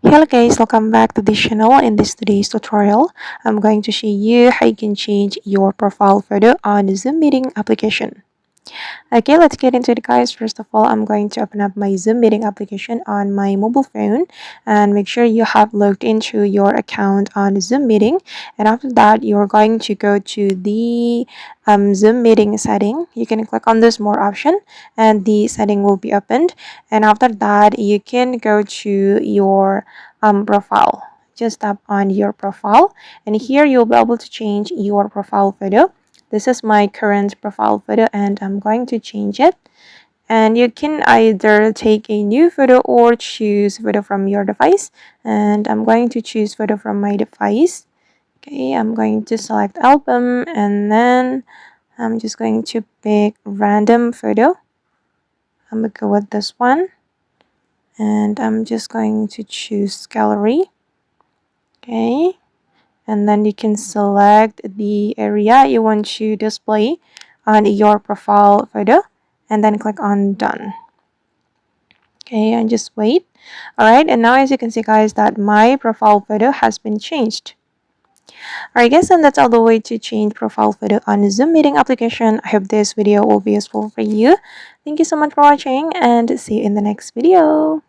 Hello guys, welcome back to this channel. In this today's tutorial, I'm going to show you how you can change your profile photo on the Zoom meeting application. Okay, let's get into it guys. First of all, I'm going to open up my Zoom meeting application on my mobile phone and make sure you have logged into your account on Zoom meeting. And after that, you're going to go to the Zoom meeting setting. You can click on this more option and the setting will be opened. And after that, you can go to your profile. Just tap on your profile and here you'll be able to change your profile photo. This is my current profile photo and I'm going to change it. And you can either take a new photo or choose photo from your device. And I'm going to choose photo from my device. Okay, I'm going to select album and then I'm just going to pick random photo. I'm going to go with this one. And I'm just going to choose gallery. Okay. And then you can select the area you want to display on your profile photo and then click on done. Okay, and just wait. Alright, and now as you can see guys that my profile photo has been changed. Alright guys, and that's all the way to change profile photo on the Zoom meeting application. I hope this video will be useful for you. Thank you so much for watching and see you in the next video.